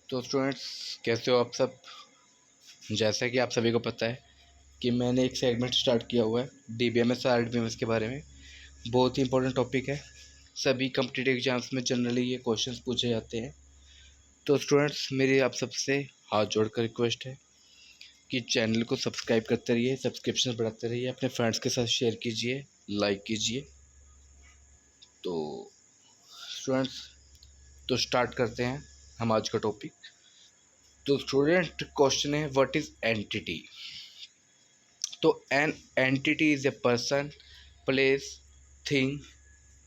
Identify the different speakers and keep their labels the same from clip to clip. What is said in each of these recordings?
Speaker 1: तो स्टूडेंट्स, कैसे हो आप सब। जैसा कि आप सभी को पता है कि मैंने एक सेगमेंट स्टार्ट किया हुआ है डीबीएमएस और आरडीबीएमएस के बारे में। बहुत ही इंपॉर्टेंट टॉपिक है। सभी कॉम्पिटिटिव एग्जाम्स में जनरली ये क्वेश्चंस पूछे जाते हैं। तो स्टूडेंट्स, मेरी आप सबसे हाथ जोड़कर रिक्वेस्ट है कि चैनल को सब्सक्राइब करते रहिए, सब्सक्रिप्शन बढ़ाते रहिए, अपने फ्रेंड्स के साथ शेयर कीजिए, लाइक कीजिए। तो स्टूडेंट्स, तो स्टार्ट करते हैं हम आज का टॉपिक। तो स्टूडेंट, क्वेश्चन है व्हाट इज़ एंटिटी। तो an entity is a person, place, thing,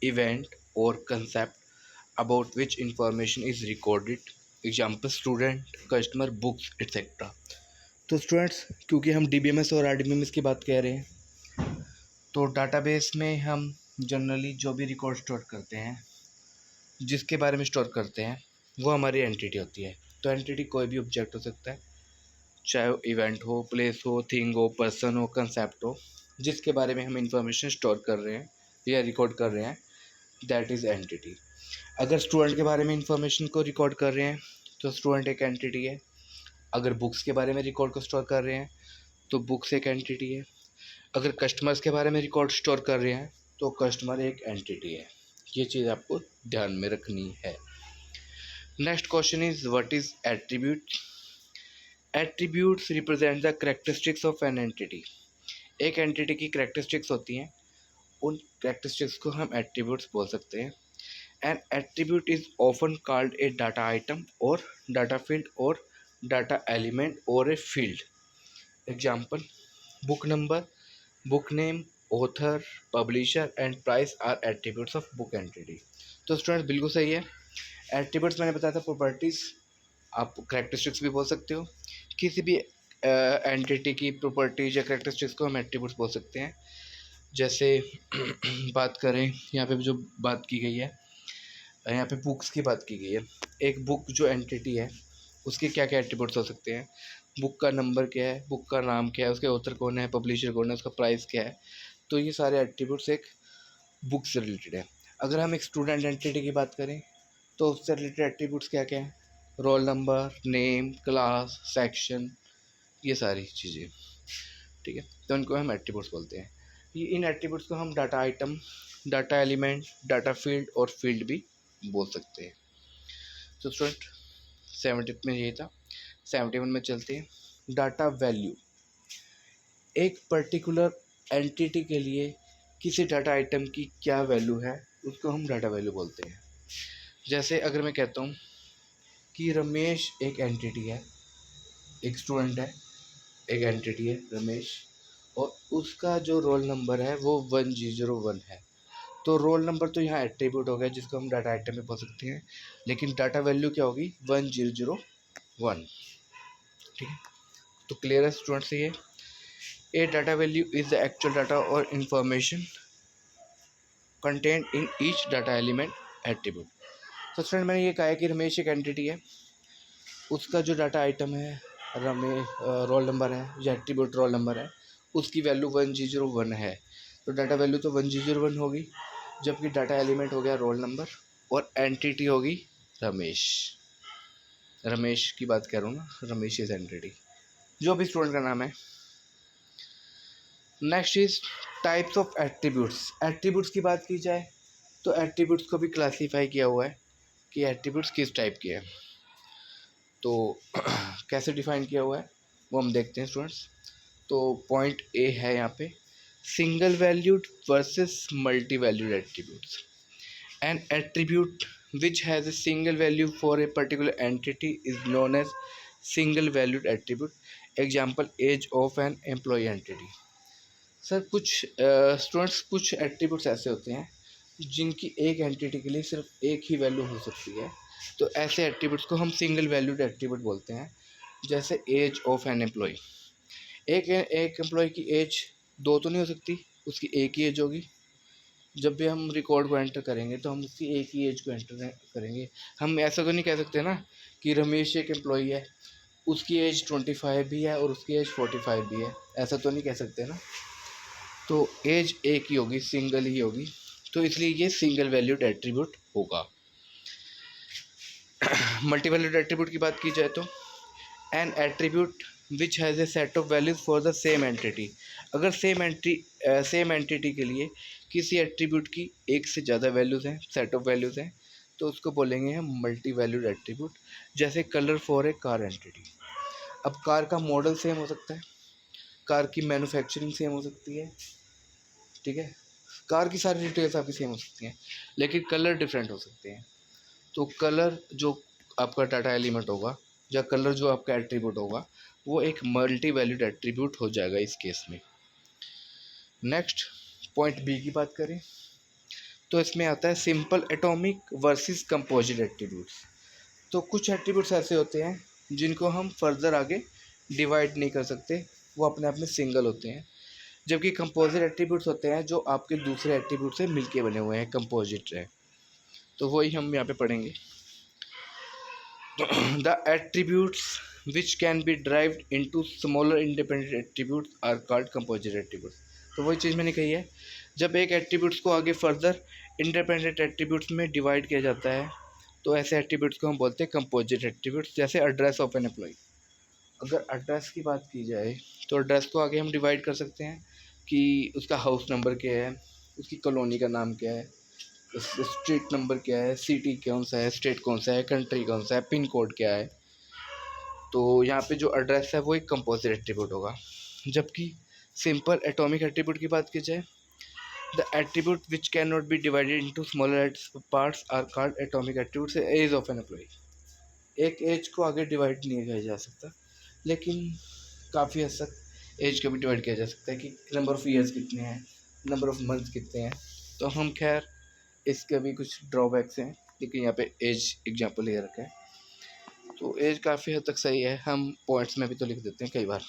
Speaker 1: event और concept about which information is recorded. Example student, customer, books etcetera. तो स्टूडेंट्स, क्योंकि हम डीबीएमएस और आरडीबीएमएस की बात कर रहे हैं, तो डाटाबेस में हम जनरली जो भी रिकॉर्ड स्टोर करते हैं, जिसके बारे में स्टोर करते हैं, वो हमारी एंटिटी होती है। तो एंटिटी कोई भी ऑब्जेक्ट हो सकता है, चाहे वो इवेंट हो, प्लेस हो, थिंग हो, पर्सन हो, कंसेप्ट हो, जिसके बारे में हम इंफॉर्मेशन स्टोर कर रहे हैं या रिकॉर्ड कर रहे हैं, दैट इज़ एंटिटी। अगर स्टूडेंट के बारे में इंफॉर्मेशन को रिकॉर्ड कर रहे हैं तो स्टूडेंट एक एंटिटी है। अगर बुक्स के बारे में रिकॉर्ड को स्टोर कर रहे हैं तो बुक्स एक एंटिटी है। अगर कस्टमर्स के बारे में रिकॉर्ड स्टोर कर रहे हैं तो कस्टमर एक एंटिटी है। ये चीज़ आपको ध्यान में रखनी है। Next question is what is attribute. Attributes represent the characteristics of an entity. एक एंटिटी की करेक्टरिस्टिक्स होती हैं, उन करेक्टरिस्टिक्स को हम एट्रीब्यूट्स बोल सकते हैं। An attribute is often called a data item और डाटा फील्ड और डाटा एलिमेंट और a field. Example, book number, book name, author, publisher and price are attributes of book entity. तो स्टूडेंट्स, बिल्कुल सही है। एट्रीब्यूट्स मैंने बताया था प्रॉपर्टीज़, आप करेक्टरिस्टिक्स भी बोल सकते हो। किसी भी एंटिटी की प्रॉपर्टीज या करेक्टरिस्टिक्स को हम एट्रीब्यूट्स बोल सकते हैं। जैसे बात करें, यहाँ पे जो बात की गई है, यहाँ पे बुक्स की बात की गई है। एक बुक जो एंटिटी है, उसके क्या क्या एट्रीब्यूट्स हो सकते हैं। बुक का नंबर क्या है, बुक का नाम क्या है, उसके ऑथर कौन है, पब्लिशर कौन है, उसका प्राइस क्या है। तो ये सारे एट्रीब्यूट्स एक बुक से रिलेटेड है। अगर हम एक स्टूडेंट एंटिटी की बात करें तो उससे रिलेटेड एट्रीब्यूट्स क्या क्या हैं, roll number, name, class, section, ये सारी चीज़ें। ठीक है, तो इनको हम एट्रीब्यूट्स बोलते हैं। ये इन एट्रीब्यूट्स को हम data item, data element, data field और फील्ड भी बोल सकते हैं। तो स्टूडेंट, 70 में यही था। 71 में चलते हैं। Data value. एक पर्टिकुलर एंटिटी के लिए किसी डाटा आइटम की क्या वैल्यू है, उसको हम डाटा वैल्यू बोलते हैं। जैसे अगर मैं कहता हूँ कि रमेश एक एंटिटी है, एक स्टूडेंट है, एक एंटिटी है रमेश, और उसका जो रोल नंबर है वो 1001 है। तो रोल नंबर तो यहाँ एट्रीब्यूट हो गया जिसको हम डाटा आइटम में बोल सकते हैं, लेकिन डाटा वैल्यू क्या होगी, 1001। ठीक है, तो क्लियर है स्टूडेंट से ये। A data value is the actual data और information content in each data element attribute. तो स्टूडेंट, मैंने ये कहा है कि रमेश एक एंटिटी है, उसका जो डाटा आइटम है रमेश रोल नंबर है या एट्रीब्यूट रोल नंबर है, उसकी वैल्यू 1001 है। तो डाटा वैल्यू तो 1001 होगी, जबकि डाटा एलिमेंट हो गया रोल नंबर और एंटिटी होगी रमेश। रमेश की बात कर रहा हूँ ना, रमेश इज एंटिटी, जो भी स्टूडेंट का नाम है। Next is types of attributes. Attributes की बात की जाए तो एट्रीब्यूट्स को भी क्लासीफाई किया हुआ है कि एट्रीब्यूट्स किस टाइप के हैं। तो कैसे डिफाइन किया हुआ है वो हम देखते हैं स्टूडेंट्स। तो पॉइंट ए है यहाँ पे, single valued versus multi valued attributes. N attribute which has a single value for a particular entity is known as single valued attribute. Example, age of an employee entity. Sir, कुछ students, कुछ attributes ऐसे होते हैं जिनकी एक entity के लिए सिर्फ एक ही वैल्यू हो सकती है। तो ऐसे एट्रीब्यूट्स को हम सिंगल वैल्यूड एट्रीब्यूट बोलते हैं। जैसे एज ऑफ एन एम्प्लॉय। एक एम्प्लॉय की एज दो तो नहीं हो सकती, उसकी एक ही एज होगी। जब भी हम रिकॉर्ड को एंटर करेंगे तो हम उसकी एक ही एज को एंटर करेंगे। हम ऐसा तो नहीं कह सकते ना कि रमेश एक एम्प्लॉई है, उसकी एज 25 भी है और उसकी एज 45 भी है, ऐसा तो नहीं कह सकते ना। तो एज एक ही होगी, सिंगल ही होगी, तो इसलिए ये सिंगल वैल्यूड एट्रीब्यूट होगा। मल्टी वैल्यूड एट्रीब्यूट की बात की जाए तो N attribute which has a set of values for the same entity. अगर सेम एंटिटी के लिए किसी एट्रीब्यूट की एक से ज़्यादा वैल्यूज़ हैं, सेट ऑफ वैल्यूज़ हैं, तो उसको बोलेंगे हम मल्टी वैल्यूड एट्रीब्यूट। जैसे colour for a car entity. अब कार का मॉडल सेम हो सकता है, कार की मैन्युफैक्चरिंग सेम हो सकती है, ठीक है, कार की सारी डिटेल्स आपकी सेम हो सकती हैं, लेकिन कलर डिफरेंट हो सकते हैं। तो कलर जो आपका डाटा एलिमेंट होगा या कलर जो आपका एट्रीब्यूट होगा वो एक मल्टी वैल्यूड एट्रीब्यूट हो जाएगा इस केस में। नेक्स्ट पॉइंट बी की बात करें तो इसमें आता है simple atomic versus composite attributes. तो कुछ एट्रीब्यूट्स ऐसे होते हैं जिनको हम फर्दर आगे डिवाइड नहीं कर सकते, वो अपने आप में सिंगल होते हैं, जबकि कंपोजिट एट्रीब्यूट्स होते हैं जो आपके दूसरे एट्रीब्यूट से मिलके बने हुए हैं, कंपोजिट है। तो वही हम यहाँ पे पढ़ेंगे। The attributes which can be derived into smaller independent attributes are called composite attributes। तो वही चीज़ मैंने कही है, जब एक एट्रीब्यूट्स को आगे फर्दर इंडिपेंडेंट एट्रीब्यूट्स में डिवाइड किया जाता है तो ऐसे एट्रीब्यूट्स को हम बोलते हैं कंपोजिट एट्रीब्यूट्स। जैसे एड्रेस ऑफ एन एम्प्लॉय। अगर एड्रेस की बात की जाए तो एड्रेस को आगे हम डिवाइड कर सकते हैं कि उसका हाउस नंबर क्या है, उसकी कॉलोनी का नाम क्या है, स्ट्रीट नंबर क्या है, सिटी कौन सा है, स्टेट कौन सा है, कंट्री कौन सा है, पिन कोड क्या है। तो यहाँ पे जो एड्रेस है वो एक कंपोजिट एट्रीब्यूट होगा। जबकि सिंपल एटॉमिक एट्रीब्यूट की बात की जाए, the attribute which can not be divided into smaller parts are called atomic attributes. Age of an employee, एक एज को आगे डिवाइड नहीं किया जा सकता, लेकिन काफ़ी हद तक एज को भी डिवाइड किया जा सकता है कि नंबर ऑफ़ ईयर्स कितने हैं, नंबर ऑफ़ मंथ्स कितने हैं। तो हम खैर इसके भी कुछ ड्रॉबैक्स हैं, लेकिन यहाँ पे एज एग्जांपल ले रखा है, तो एज काफ़ी हद तक सही है, हम पॉइंट्स में भी तो लिख देते हैं कई बार।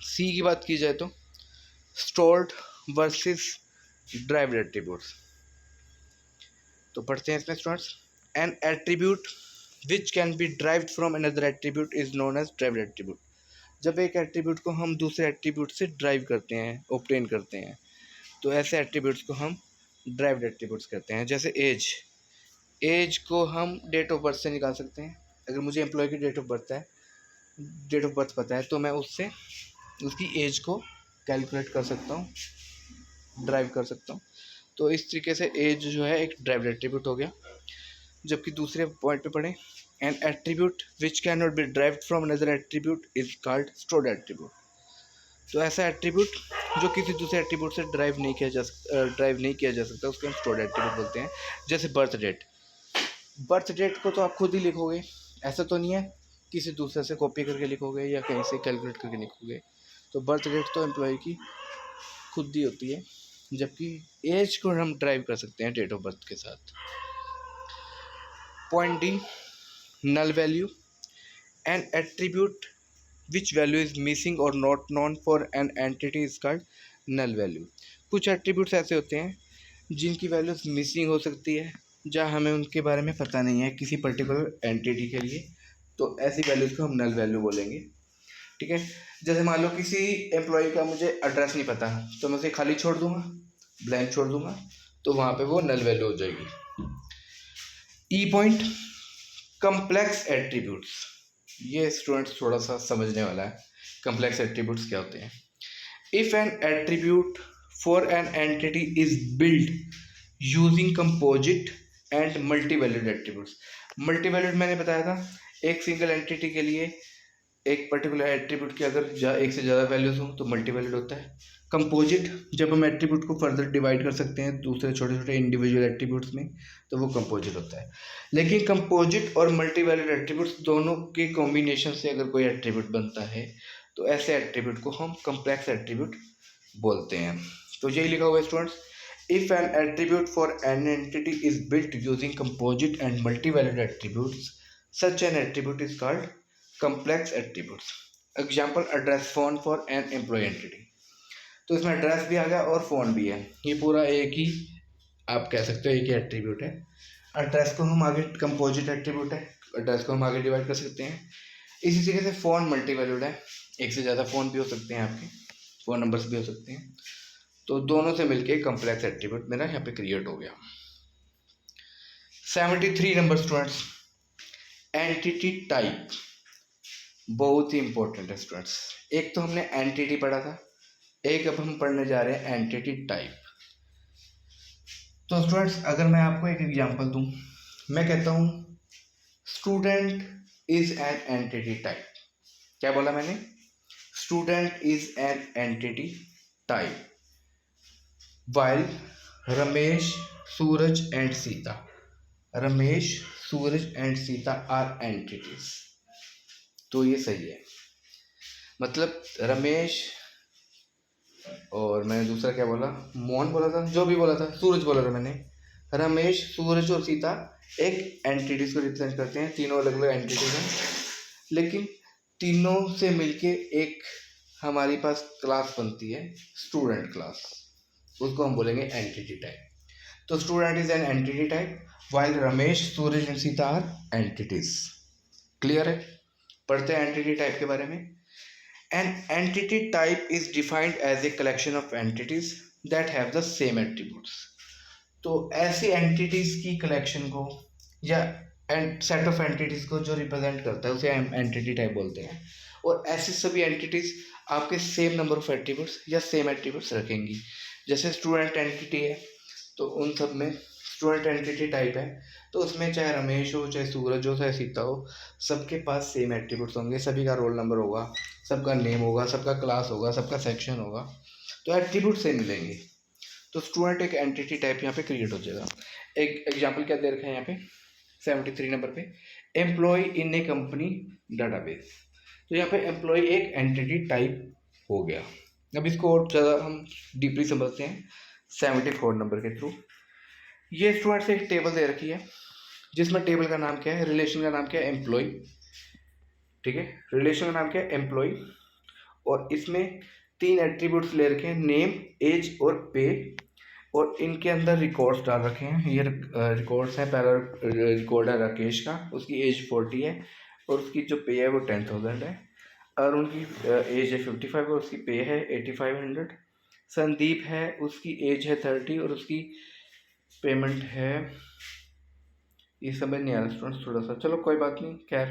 Speaker 1: सी की बात की जाए तो स्टोर्ड वर्सेस ड्राइव्ड एट्रीब्यूट्स। तो पढ़ते हैं इसमें students. An attribute which can be derived from another attribute is known as derived attribute. जब एक एट्रीब्यूट को हम दूसरे एट्रीब्यूट से ड्राइव करते हैं, ऑब्टेन करते हैं, तो ऐसे एट्रीब्यूट्स को हम ड्राइव्ड एट्रीब्यूट्स कहते हैं। जैसे एज, एज को हम डेट ऑफ बर्थ से निकाल सकते हैं। अगर मुझे एम्प्लॉय की डेट ऑफ बर्थ पता है तो मैं उससे उसकी एज को कैलकुलेट कर सकता हूँ, ड्राइव कर सकता हूँ। तो इस तरीके से एज जो है एक ड्राइव्ड एट्रीब्यूट हो गया। जबकि दूसरे पॉइंट पे पढ़ें, N attribute which can not B derived from another attribute is called stored attribute. तो ऐसा एट्रीब्यूट जो किसी दूसरे एट्रीब्यूट से ड्राइव नहीं किया जा सकता उसको हम स्टोर्ड एट्रीब्यूट बोलते हैं। जैसे बर्थ डेट को तो आप खुद ही लिखोगे, ऐसा तो नहीं है किसी दूसरे से कॉपी करके लिखोगे या कहीं से कैलकुलेट करके लिखोगे। तो बर्थ डेट तो एम्प्लॉय की खुद ही होती है, जबकि एज को हम ड्राइव कर सकते हैं डेट ऑफ बर्थ के साथ। Point D, null value, an attribute which value is missing or not known for an entity is called null value। कुछ एट्रीब्यूट्स ऐसे होते हैं जिनकी वैल्यूज मिसिंग हो सकती है, जहाँ हमें उनके बारे में पता नहीं है किसी पर्टिकुलर एंटिटी के लिए, तो ऐसी वैल्यूज को हम नल वैल्यू बोलेंगे। ठीक है, जैसे मान लो किसी एम्प्लॉय का मुझे एड्रेस नहीं पता, तो मैं उसे खाली छोड़ दूंगा, ब्लैंक छोड़ दूंगा, तो वहाँ पे वो नल वैल्यू हो जाएगी। ई पॉइंट, कम्प्लेक्स एट्रीब्यूट्स। ये स्टूडेंट्स थोड़ा सा समझने वाला है, कम्प्लेक्स एट्रीब्यूट्स क्या होते हैं। If an attribute for an entity is build using composite and multi valued attributes. Multi valued मैंने बताया था, एक सिंगल एंटिटी के लिए एक पर्टिकुलर एट्रीब्यूट की अगर एक से ज़्यादा वैल्यूज हो तो मल्टी वैल्यूड होता है। कंपोजिट, जब हम एट्रीब्यूट को फर्दर डिवाइड कर सकते हैं दूसरे छोटे छोटे इंडिविजुअल एट्रीब्यूट्स में, तो वो कंपोजिट होता है। लेकिन कंपोजिट और मल्टी वैल्यूड एट्रीब्यूट्स दोनों के कॉम्बिनेशन से अगर कोई एट्रीब्यूट बनता है तो ऐसे एट्रीब्यूट को हम कम्प्लेक्स एट्रीब्यूट बोलते हैं। तो यही लिखा हुआ है students, if an attribute for an entity is built using composite and multi valued attributes, such an attribute is called complex attributes. Example, address phone for an employee entity. तो इसमें address भी आ गया और फ़ोन भी है, ये पूरा एक ही आप कह सकते हो एक ही एट्रीब्यूट है। एड्रेस को हम आगे कंपोजिट एट्रीब्यूट है, एड्रेस को हम आगे डिवाइड कर सकते हैं। इसी तरीके से फ़ोन मल्टी वैल्यूड है, एक से ज़्यादा फ़ोन भी हो सकते हैं, आपके फ़ोन नंबर्स भी हो सकते हैं। तो दोनों से मिलके कम्प्लेक्स एट्रीब्यूट मेरा यहाँ पे क्रिएट हो गया। 73 नंबर स्टूडेंट्स, एंटिटी टाइप बहुत ही इंपॉर्टेंट है स्टूडेंट्स। एक तो हमने एंटिटी पढ़ा था, एक अब हम पढ़ने जा रहे हैं एंटिटी टाइप। तो स्टूडेंट्स अगर मैं आपको एक एग्जांपल दूं, मैं कहता हूं student is an entity type. क्या बोला मैंने? Student is an entity type while Ramesh, Suraj and Sita, Ramesh, Suraj and Sita are entities. तो ये सही है, मतलब रमेश और मैंने दूसरा क्या बोला, मोहन बोला था, जो भी बोला था, सूरज बोला था मैंने। रमेश, सूरज और सीता एक एंटिटीज को रिप्रेजेंट करते हैं, तीनों अलग अलग एंटिटीज हैं, लेकिन तीनों से मिलके एक हमारी पास क्लास बनती है, स्टूडेंट क्लास, उसको हम बोलेंगे एंटिटी टाइप। तो student is an entity type while Ramesh, Suraj and Sita are entities. Clear है? पढ़ते हैं एंटिटी टाइप के बारे में। An entity type is defined as a collection of entities that have the same attributes. तो ऐसी एंटिटीज की कलेक्शन को या सेट ऑफ एंटिटीज को जो रिप्रेजेंट करता है उसे हम एंटिटी टाइप बोलते हैं। और ऐसी सभी एंटिटीज आपके सेम नंबर ऑफ एट्रीब्यूट्स या सेम एट्रीब्यूट्स रखेंगी। जैसे स्टूडेंट एंटिटी है तो उन सब में स्टूडेंट एंटिटी टाइप है, तो उसमें चाहे रमेश हो, चाहे सूरज हो, चाहे सीता हो, सबके पास सेम एट्रीब्यूट्स होंगे, सभी का रोल नंबर होगा, सबका नेम होगा, सबका क्लास होगा, सबका सेक्शन होगा, तो एट्रीब्यूट सेम मिलेंगे। तो स्टूडेंट एक एंटिटी टाइप यहाँ पे क्रिएट हो जाएगा। एक एग्जांपल क्या दे रखा है यहाँ पे 73 नंबर पे, employee in A company database. तो यहाँ पे एम्प्लॉय एक एंटिटी टाइप हो गया। अब इसको और ज़्यादा हम डीपली समझते हैं 74 नंबर के थ्रू। ये स्टूडेंट से एक टेबल दे रखी है, जिसमें टेबल का नाम क्या है, रिलेशन का नाम क्या है, एम्प्लॉय। ठीक है, रिलेशन का नाम क्या है, एम्प्लॉय। और इसमें तीन एट्रीब्यूट्स ले रखे हैं, नेम, एज और पे। और इनके अंदर रिकॉर्ड्स डाल रखे हैं। ये रिकॉर्ड्स हैं, पहला रिकॉर्ड है राकेश का, उसकी एज 40 है और उसकी जो पे है वो 10,000 है। और उनकी एज है 55 और उसकी पे है 8500। संदीप है, उसकी एज है 30 और उसकी पेमेंट है, ये समझ नहीं आ रहा स्टूडेंट्स थोड़ा सा, चलो कोई बात नहीं, खैर।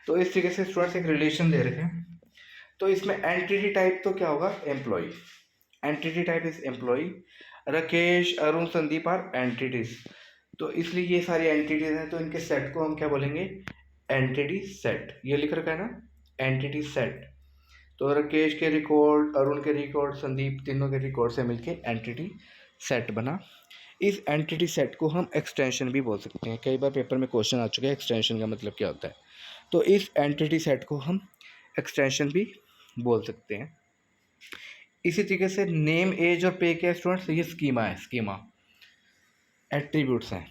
Speaker 1: तो इस तरीके से स्टूडेंट्स एक रिलेशन दे रखे हैं। तो इसमें एंटिटी टाइप तो क्या होगा, employee. Entity type is employee. Rakesh, Arun, Sandeep are entities. तो इसलिए ये सारी एंटिटीज हैं, तो इनके सेट को हम क्या बोलेंगे, एंटिटी सेट। ये लिख रखा है ना, एंटिटी सेट। तो राकेश के रिकॉर्ड, अरुण के रिकॉर्ड, संदीप, तीनों के रिकॉर्ड से मिलके एंटिटी सेट बना। इस एंटिटी सेट को हम एक्सटेंशन भी बोल सकते हैं। कई बार पेपर में क्वेश्चन आ चुके हैं एक्सटेंशन का मतलब क्या होता है। तो इस एंटिटी सेट को हम एक्सटेंशन भी बोल सकते हैं। इसी तरीके से नेम, एज और पे के स्टूडेंट्स, ये स्कीमा है, स्कीमा एट्रीब्यूट्स हैं।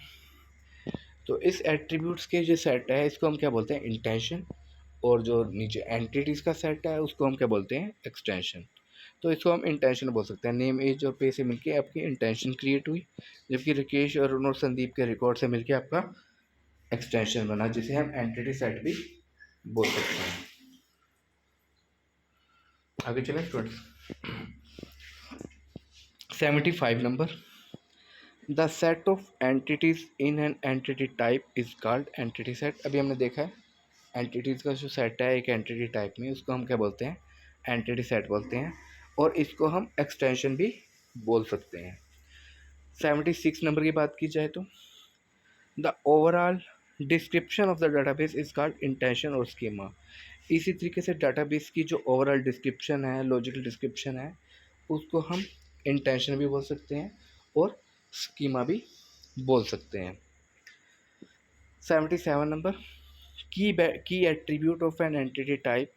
Speaker 1: तो इस एट्रीब्यूट्स के जो सेट है इसको हम क्या बोलते हैं, इंटेंशन। और जो नीचे एंटिटीज़ का सेट है उसको हम क्या बोलते हैं, एक्सटेंशन। तो इसको हम इंटेंशन बोल सकते हैं। नेम, एज और पे से मिलके आपकी इंटेंशन क्रिएट हुई, जबकि राकेश, अरुण और संदीप के रिकॉर्ड से मिलके आपका एक्सटेंशन बना, जिसे हम एंटिटी सेट भी बोल सकते हैं। आगे चलें students. 75 number, the set of entities in an entity type is called entity set. अभी हमने देखा है एंटिटीज़ का जो सेट है एक एंटिटी टाइप में, उसको हम क्या बोलते हैं, एंटिटी सेट बोलते हैं। और इसको हम एक्सटेंशन भी बोल सकते हैं। 76 नंबर की बात की जाए तो, the overall description of the database is called intention और स्कीमा। इसी तरीके से डाटाबेस की जो ओवरऑल डिस्क्रिप्शन है, लॉजिकल डिस्क्रिप्शन है, उसको हम इंटेंशन भी बोल सकते हैं और स्कीमा भी बोल सकते हैं। 77 नंबर, की attribute of N entity type.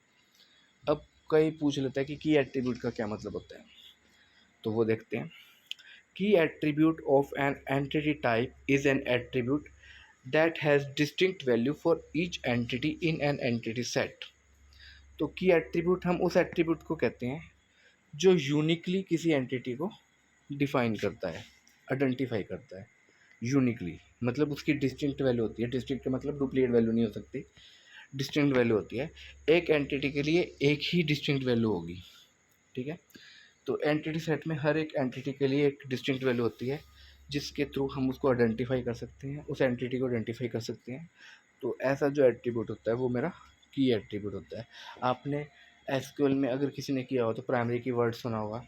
Speaker 1: अब कई पूछ लेता है कि की एट्रीब्यूट का क्या मतलब होता है, तो वो देखते हैं। की attribute of N entity type is an attribute that has distinct value for each entity in an entity set. तो की एट्रीब्यूट हम उस एट्रीब्यूट को कहते हैं जो यूनिकली किसी एंटिटी को डिफाइन करता है, आइडेंटिफाई करता है। यूनिकली मतलब उसकी डिस्टिंक्ट वैल्यू होती है। डिस्टिंक्ट का मतलब डुप्लीकेट वैल्यू नहीं हो सकती, डिस्टिंक्ट वैल्यू होती है। एक एंटिटी के लिए एक ही डिस्टिंक्ट वैल्यू होगी, ठीक है। तो एंटिटी सेट में हर एक एंटिटी के लिए एक डिस्टिंक्ट वैल्यू होती है, जिसके थ्रू हम उसको आइडेंटिफाई कर सकते हैं, उस एंटिटी को आइडेंटिफाई कर सकते हैं। तो ऐसा जो एट्रीब्यूट होता है वो मेरा की एट्रीब्यूट होता है। आपने एसक्यूएल में अगर किसी ने किया हो तो प्राइमरी की वर्ड सुना होगा।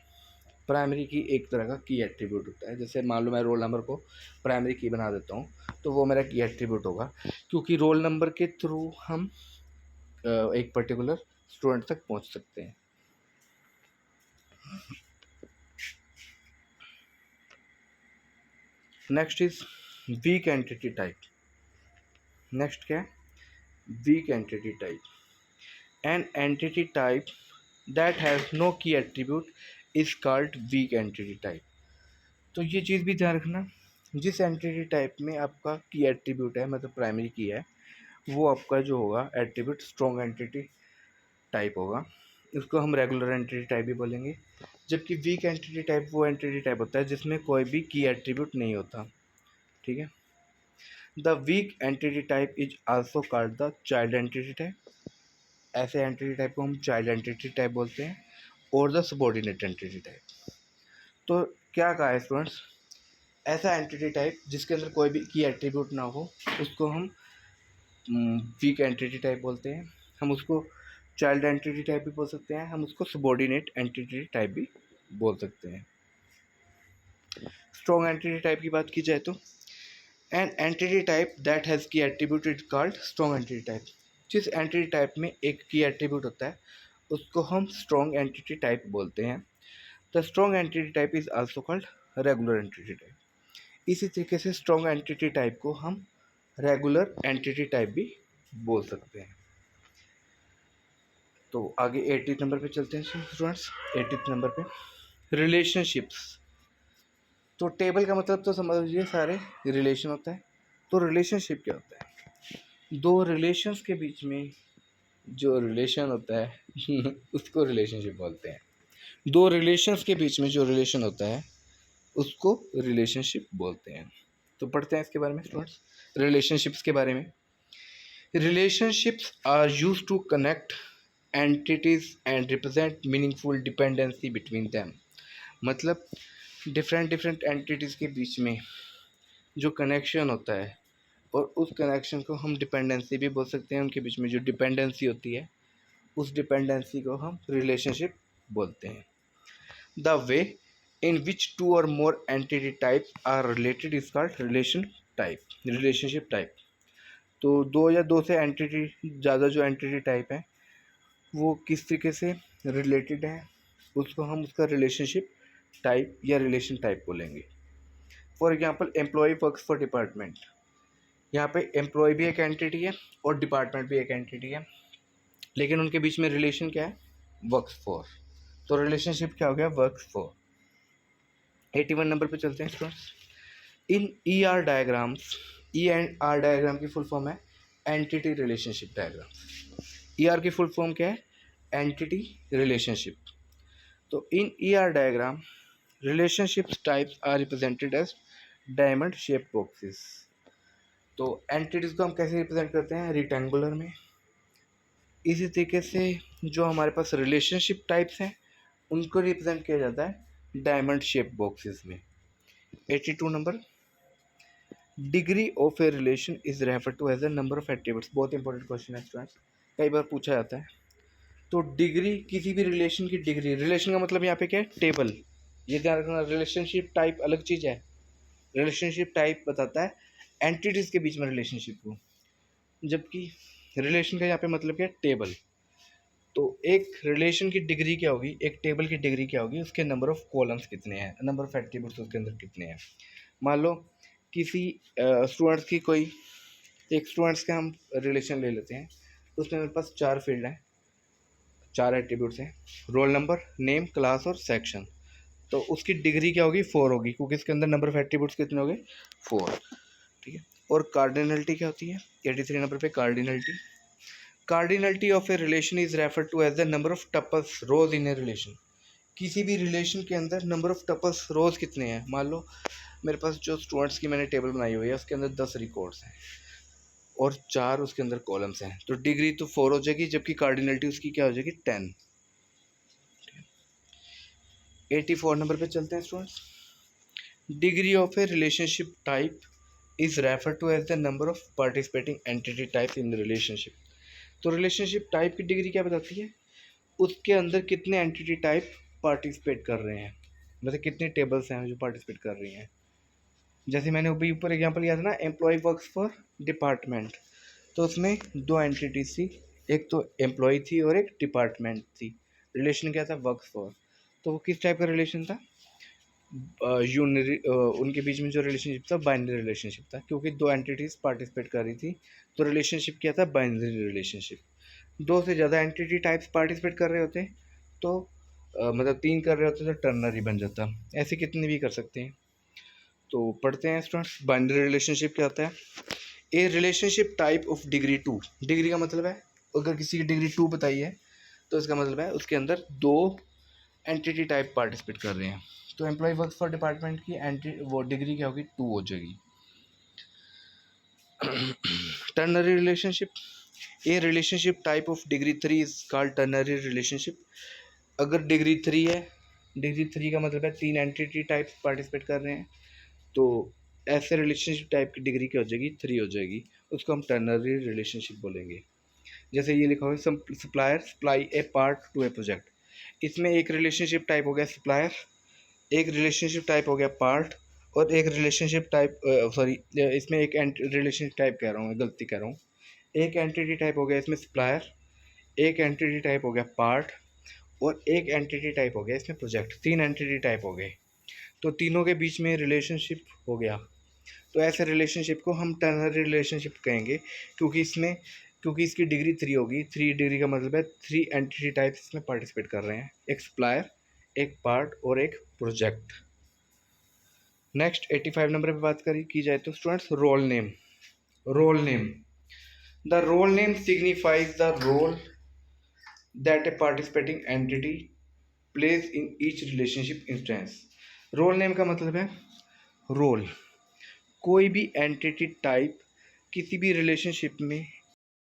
Speaker 1: प्राइमरी की एक तरह का की एट्रीब्यूट होता है। जैसे मान लो मैं रोल नंबर को प्राइमरी की बना देता हूँ, तो वो मेरा की एट्रीब्यूट होगा, क्योंकि रोल नंबर के थ्रू हम एक पर्टिकुलर स्टूडेंट तक पहुँच सकते हैं। Next is weak entity type. Next क्या है? Weak entity type. An entity type that has no key attribute is called weak entity type. तो ये चीज़ भी ध्यान रखना, जिस एंटिटी टाइप में आपका की एट्रीब्यूट है, मतलब प्राइमरी की है, वो आपका जो होगा एट्रीब्यूट स्ट्रॉन्ग एंटिटी टाइप होगा। इसको हम रेगुलर एंटिटी टाइप भी बोलेंगे। जबकि वीक एंटिटी टाइप वो एंटिटी टाइप होता है जिसमें कोई भी की एट्रीब्यूट नहीं होता। ठीक है। The week entity type is also called the child entity type. ऐसे एंटिटी टाइप को हम चाइल्ड एंटिटी टाइप बोलते हैं, और द सबऑर्डिनेट एंटिटी टाइप। तो क्या कहा है स्टूडेंट्स? ऐसा एंटिटी टाइप जिसके अंदर कोई भी की एट्रीब्यूट ना हो, उसको हम वीक एंटिटी टाइप बोलते हैं। हम उसको चाइल्ड एंटिटी टाइप भी बोल सकते हैं, हम उसको सबऑर्डिनेट एंटिटी टाइप भी बोल सकते हैं। स्ट्रॉन्ग एंटिटी टाइप की बात की जाए तो an entity type that has की attribute is called strong entity type. जिस एंटिटी टाइप में एक की एट्रीब्यूट होता है उसको हम स्ट्रॉन्ग एंटिटी टाइप बोलते हैं। The strong entity type is also called regular entity type. इसी तरीके से स्ट्रॉन्ग एंटिटी टाइप को हम रेगुलर एंटिटी टाइप भी बोल सकते हैं। तो आगे 80 नंबर पे चलते हैं स्टूडेंट्स। 80 नंबर पे रिलेशनशिप्स। तो टेबल का मतलब तो समझ लीजिए सारे रिलेशन होता है। तो रिलेशनशिप क्या होता है? दो रिलेशंस के बीच में जो रिलेशन होता है उसको रिलेशनशिप बोलते हैं। दो रिलेशंस के बीच में जो रिलेशन होता है उसको रिलेशनशिप बोलते हैं। तो पढ़ते हैं इसके बारे में स्टूडेंट्स, रिलेशनशिप्स के बारे में। Relationships are used to connect entities and represent meaningful dependency between them। मतलब डिफरेंट एंटिटीज़ के बीच में जो कनेक्शन होता है, और उस कनेक्शन को हम डिपेंडेंसी भी बोल सकते हैं। उनके बीच में जो डिपेंडेंसी होती है उस डिपेंडेंसी को हम रिलेशनशिप बोलते हैं। The way in which two और more entity types are related is called relationship type. तो दो या दो से एंटिटी ज़्यादा जो एंटिटी टाइप है वो किस तरीके से रिलेटेड है उसको हम उसका रिलेशनशिप टाइप या रिलेशन टाइप बोलेंगे। For example employee works for department. यहाँ पे एम्प्लॉय भी एक एंटिटी है और डिपार्टमेंट भी एक एंटिटी है, लेकिन उनके बीच में रिलेशन क्या है? Works for. तो रिलेशनशिप क्या हो गया? Works for. 81 नंबर पे चलते हैं students. In E R diagrams, E and R diagram की फुल फॉर्म है entity relationship diagram. E R की फुल फॉर्म क्या है? Entity relationship. तो in E R diagram relationship types are represented as diamond shape boxes. तो entities को हम कैसे रिप्रेजेंट करते हैं? रिक्टेंगुलर में। इसी तरीके से जो हमारे पास रिलेशनशिप टाइप्स हैं उनको रिप्रेजेंट किया जाता है डायमंड शेप बॉक्सेस में। 82 number, degree of a relation is refer to as a number of attributes. बहुत इंपॉर्टेंट क्वेश्चन है स्टूडेंट्स, कई बार पूछा जाता है। तो डिग्री, किसी भी रिलेशन की डिग्री, रिलेशन का मतलब यहाँ पे क्या है? टेबल। ये ध्यान रखना, रिलेशनशिप टाइप अलग चीज़ है। रिलेशनशिप टाइप बताता है एंटिटीज़ के बीच में रिलेशनशिप को, जबकि रिलेशन का यहाँ पे मतलब क्या है? टेबल। तो एक रिलेशन की डिग्री क्या होगी, एक टेबल की डिग्री क्या होगी? उसके नंबर ऑफ कॉलम्स कितने हैं, नंबर ऑफ एट्रीब्यूट्स उसके अंदर कितने हैं। मान लो किसी स्टूडेंट्स की कोई एक स्टूडेंट्स का हम रिलेशन ले लेते हैं, उसमें मेरे पास 4 फील्ड हैं, 4 एट्रीब्यूट्स हैं, रोल नंबर, नेम, क्लास और सेक्शन। तो उसकी डिग्री क्या होगी? 4 होगी, क्योंकि इसके अंदर नंबर ऑफ एट्रीब्यूट्स कितने हो गए? 4। ठीक है। और कार्डिनलिटी क्या होती है? 83 नंबर पे cardinality. Cardinality of a relation is refer to as the number of tuples rows in a relation. किसी भी रिलेशन के अंदर नंबर ऑफ टपल्स रोज कितने हैं। मान लो मेरे पास जो स्टूडेंट्स की मैंने टेबल बनाई हुई है उसके अंदर 10 रिकॉर्ड्स हैं और 4 उसके अंदर कॉलम्स हैं, तो डिग्री तो 4 हो जाएगी, जबकि कार्डिनलिटी उसकी क्या हो जाएगी? 10। 84 नंबर पे चलते हैं students. Degree of a relationship type is refer to as the number of participating entity types in relationship. तो रिलेशनशिप टाइप की डिग्री क्या बताती है, उसके अंदर कितने एंटिटी टाइप पार्टिसिपेट कर रहे हैं, मतलब कितने टेबल्स हैं जो पार्टिसिपेट कर रही हैं। जैसे मैंने अभी ऊपर एग्जांपल लिया था ना, एम्प्लॉय वर्क्स फॉर डिपार्टमेंट, तो उसमें दो एंटिटीज थी, एक तो एम्प्लॉय थी और एक डिपार्टमेंट थी। रिलेशन क्या था, वर्क्स फॉर। तो वो किस टाइप का रिलेशन था, यूनरी, उनके बीच में जो रिलेशनशिप था बाइनरी रिलेशनशिप था, क्योंकि दो एंटिटीज पार्टिसिपेट कर रही थी। तो रिलेशनशिप क्या था, बाइनरी रिलेशनशिप। दो से ज़्यादा एंटिटी टाइप्स पार्टिसिपेट कर रहे होते तो मतलब 3 कर रहे होते तो टर्नरी बन जाता। ऐसे कितने भी कर सकते हैं। तो पढ़ते हैं स्टूडेंट्स, बाइनरी रिलेशनशिप क्या होता है। ए relationship type of degree 2, degree का मतलब है अगर किसी की डिग्री 2 बताई है तो इसका मतलब है उसके अंदर दो एंटिटी टाइप पार्टिसिपेट कर रहे हैं। तो एम्प्लॉय वर्क फॉर डिपार्टमेंट की वो डिग्री क्या होगी, 2 हो जाएगी। Ternary relationship, A relationship type of degree 3 is called ternary relationship. अगर डिग्री 3 है, डिग्री 3 का मतलब है 3 एंटिटी टाइप पार्टिसिपेट कर रहे हैं, तो ऐसे रिलेशनशिप टाइप की डिग्री क्या हो जाएगी, 3 हो जाएगी। उसको हम टर्नरी रिलेशनशिप बोलेंगे। जैसे ये लिखा हुआ है, सप्लायर सप्लाई ए पार्ट टू ए प्रोजेक्ट, इसमें एक रिलेशनशिप टाइप हो गया सप्लायर, एक रिलेशनशिप टाइप हो गया पार्ट, और एक रिलेशनशिप टाइप सॉरी इसमें एक रिलेशनशिप टाइप कह रहा हूँ, गलती कह रहा हूँ। एक एंटिटी टाइप हो गया इसमें सप्लायर, एक एंटिटी टाइप हो गया पार्ट, और एक एंटिटी टाइप हो गया इसमें प्रोजेक्ट। 3 एंटिटी टाइप हो गए, तो तीनों के बीच में रिलेशनशिप हो गया। तो ऐसे रिलेशनशिप को हम टर्नरी रिलेशनशिप कहेंगे, क्योंकि इसकी डिग्री 3 होगी। 3 डिग्री का मतलब है 3 एंटिटी टाइप्स इसमें पार्टिसिपेट कर रहे हैं, एक सप्लायर, एक पार्ट और एक प्रोजेक्ट। नेक्स्ट 85 नंबर पे बात की जाए तो students, role name. Role name, the role name signifies the role that a participating entity plays in each relationship instance. Role name का मतलब है रोल, कोई भी एंटिटी टाइप किसी भी रिलेशनशिप में